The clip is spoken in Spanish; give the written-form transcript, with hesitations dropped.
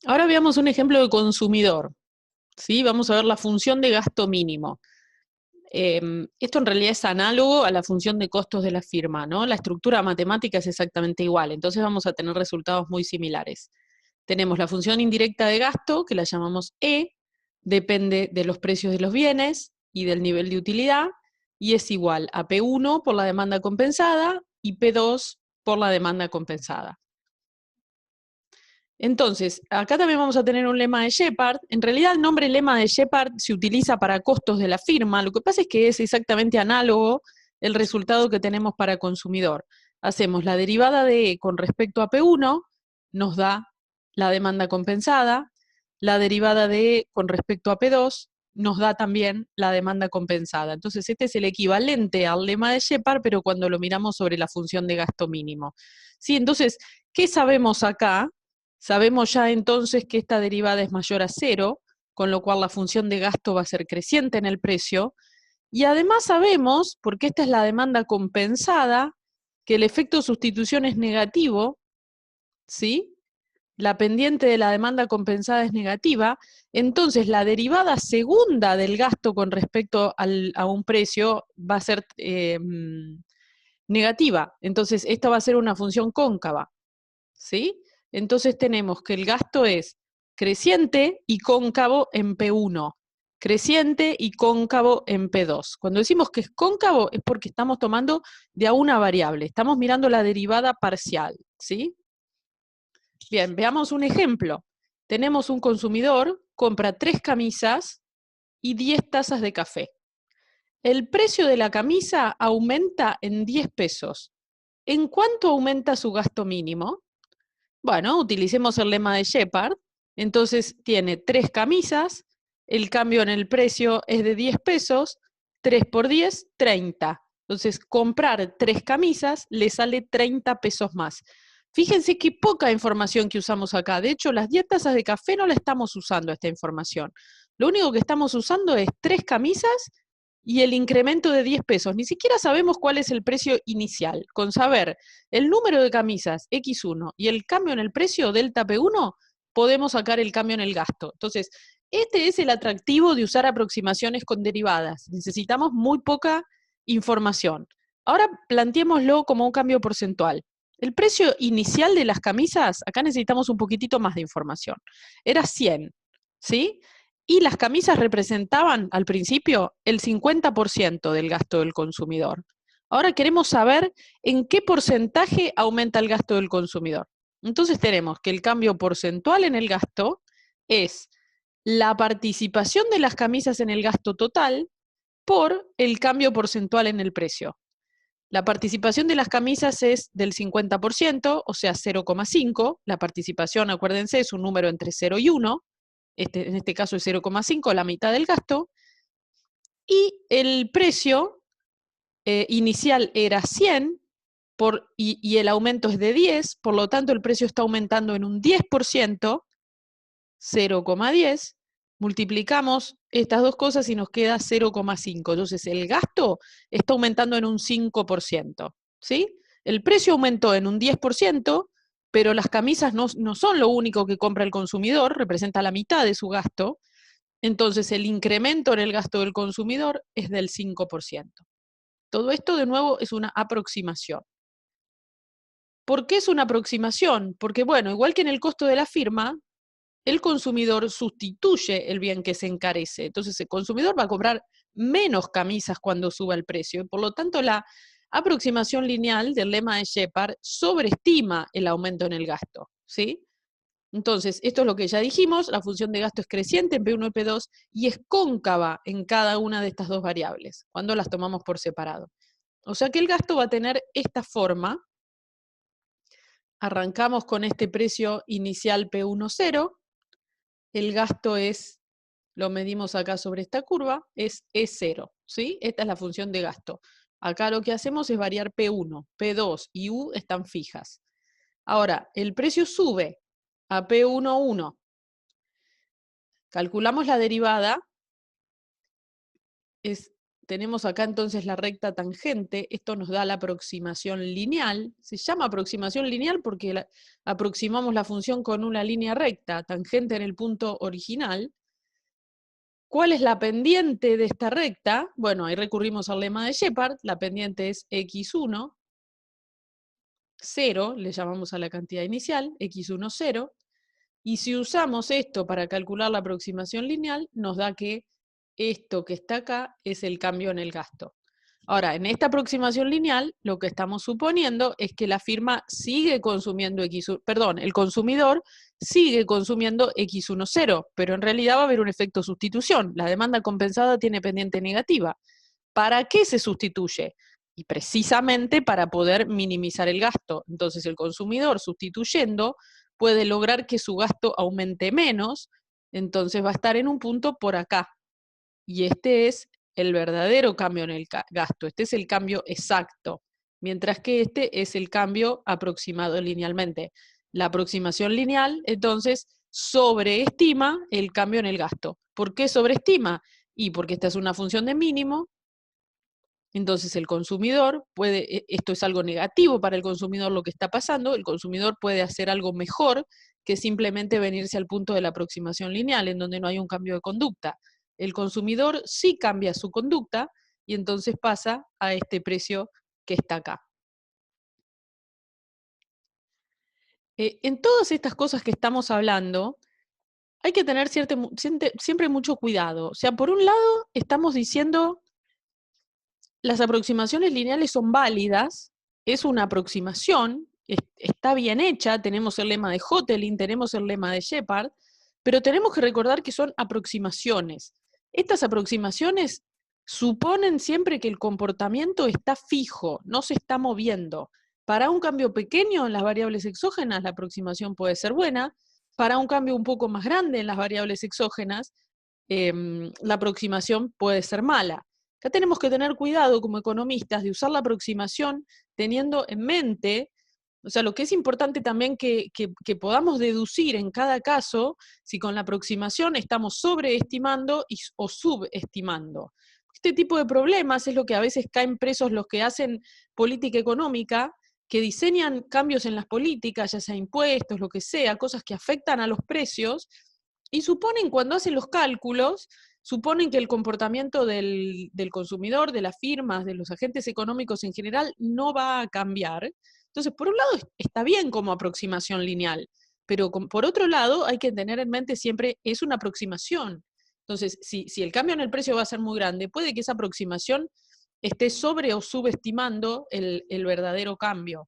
Ahora veamos un ejemplo de consumidor, ¿sí? Vamos a ver la función de gasto mínimo. Esto en realidad es análogo a la función de costos de la firma, ¿no? La estructura matemática es exactamente igual, entonces vamos a tener resultados muy similares. Tenemos la función indirecta de gasto, que la llamamos E, depende de los precios de los bienes y del nivel de utilidad, y es igual a P1 por la demanda compensada y P2 por la demanda compensada. Entonces, acá también vamos a tener un lema de Shepard. En realidad el nombre lema de Shepard se utiliza para costos de la firma. Lo que pasa es que es exactamente análogo el resultado que tenemos para consumidor. Hacemos la derivada de E con respecto a P1, nos da la demanda compensada. La derivada de E con respecto a P2 nos da también la demanda compensada. Entonces, este es el equivalente al lema de Shepard, pero cuando lo miramos sobre la función de gasto mínimo. ¿Sí? Entonces, ¿qué sabemos acá? Sabemos ya entonces que esta derivada es mayor a cero, con lo cual la función de gasto va a ser creciente en el precio. Y además sabemos, porque esta es la demanda compensada, que el efecto de sustitución es negativo, ¿sí? La pendiente de la demanda compensada es negativa, entonces la derivada segunda del gasto con respecto a un precio va a ser negativa. Entonces, esta va a ser una función cóncava. ¿Sí? Entonces tenemos que el gasto es creciente y cóncavo en P1, creciente y cóncavo en P2. Cuando decimos que es cóncavo es porque estamos tomando de a una variable, estamos mirando la derivada parcial, ¿sí? Bien, veamos un ejemplo. Tenemos un consumidor, compra 3 camisas y 10 tazas de café. El precio de la camisa aumenta en 10 pesos. ¿En cuánto aumenta su gasto mínimo? Bueno, utilicemos el lema de Shepard. Entonces tiene 3 camisas, el cambio en el precio es de 10 pesos, 3 por 10, 30. Entonces, comprar 3 camisas le sale 30 pesos más. Fíjense qué poca información que usamos acá. De hecho, las 10 tazas de café no la estamos usando esta información. Lo único que estamos usando es 3 camisas y el incremento de 10 pesos. Ni siquiera sabemos cuál es el precio inicial. Con saber el número de camisas X1 y el cambio en el precio delta P1, podemos sacar el cambio en el gasto. Entonces, este es el atractivo de usar aproximaciones con derivadas. Necesitamos muy poca información. Ahora planteémoslo como un cambio porcentual. El precio inicial de las camisas, acá necesitamos un poquitito más de información. Era 100, ¿sí? Y las camisas representaban al principio el 50% del gasto del consumidor. Ahora queremos saber en qué porcentaje aumenta el gasto del consumidor. Entonces tenemos que el cambio porcentual en el gasto es la participación de las camisas en el gasto total por el cambio porcentual en el precio. La participación de las camisas es del 50%, o sea, 0,5. La participación, acuérdense, es un número entre 0 y 1. En este caso es 0,5, la mitad del gasto. Y el precio inicial era 100 y el aumento es de 10, por lo tanto el precio está aumentando en un 10%, 0,10, multiplicamos estas dos cosas y nos queda 0,5. Entonces el gasto está aumentando en un 5%, ¿sí? El precio aumentó en un 10%, pero las camisas no son lo único que compra el consumidor, representa la mitad de su gasto, entonces el incremento en el gasto del consumidor es del 5%. Todo esto, de nuevo, es una aproximación. ¿Por qué es una aproximación? Porque, bueno, igual que en el costo de la firma, el consumidor sustituye el bien que se encarece. Entonces, el consumidor va a comprar menos camisas cuando suba el precio. Por lo tanto, la aproximación lineal del lema de Shepard sobreestima el aumento en el gasto, ¿sí? Entonces, esto es lo que ya dijimos, la función de gasto es creciente en P1 y P2 y es cóncava en cada una de estas dos variables, cuando las tomamos por separado. O sea que el gasto va a tener esta forma. Arrancamos con este precio inicial P10, el gasto es, lo medimos acá sobre esta curva, es E0, ¿sí? Esta es la función de gasto. Acá lo que hacemos es variar P1, P2 y U están fijas. Ahora, el precio sube a P11. Calculamos la derivada, es tenemos acá entonces la recta tangente, esto nos da la aproximación lineal, se llama aproximación lineal porque aproximamos la función con una línea recta, tangente en el punto original. ¿Cuál es la pendiente de esta recta? Bueno, ahí recurrimos al lema de Shepard, la pendiente es x1, 0, le llamamos a la cantidad inicial, x1, 0, y si usamos esto para calcular la aproximación lineal, nos da que esto que está acá es el cambio en el gasto. Ahora, en esta aproximación lineal, lo que estamos suponiendo es que la firma sigue consumiendo X1, perdón, el consumidor sigue consumiendo X1, 0, pero en realidad va a haber un efecto sustitución. La demanda compensada tiene pendiente negativa. ¿Para qué se sustituye? Y precisamente para poder minimizar el gasto. Entonces el consumidor sustituyendo puede lograr que su gasto aumente menos, entonces va a estar en un punto por acá. Y este es el verdadero cambio en el gasto, este es el cambio exacto, mientras que este es el cambio aproximado linealmente. La aproximación lineal, entonces, sobreestima el cambio en el gasto. ¿Por qué sobreestima? Y porque esta es una función de mínimo, entonces el consumidor puede, esto es algo negativo para el consumidor lo que está pasando, el consumidor puede hacer algo mejor que simplemente venirse al punto de la aproximación lineal, en donde no hay un cambio de conducta. El consumidor sí cambia su conducta y entonces pasa a este precio que está acá. En todas estas cosas que estamos hablando, hay que tener siempre mucho cuidado. O sea, por un lado, estamos diciendo las aproximaciones lineales son válidas, es una aproximación, está bien hecha, tenemos el lema de Hotelling, tenemos el lema de Shepard, pero tenemos que recordar que son aproximaciones. Estas aproximaciones suponen siempre que el comportamiento está fijo, no se está moviendo. Para un cambio pequeño en las variables exógenas, la aproximación puede ser buena. Para un cambio un poco más grande en las variables exógenas, la aproximación puede ser mala. Acá tenemos que tener cuidado como economistas de usar la aproximación teniendo en mente, o sea, lo que es importante también que podamos deducir en cada caso si con la aproximación estamos sobreestimando o subestimando. Este tipo de problemas es lo que a veces caen presos los que hacen política económica, que diseñan cambios en las políticas, ya sea impuestos, lo que sea, cosas que afectan a los precios, y suponen cuando hacen los cálculos, suponen que el comportamiento del consumidor, de las firmas, de los agentes económicos en general, no va a cambiar. Entonces, por un lado, está bien como aproximación lineal, pero por otro lado, hay que tener en mente siempre, es una aproximación. Entonces, si el cambio en el precio va a ser muy grande, puede que esa aproximación esté sobre o subestimando el verdadero cambio.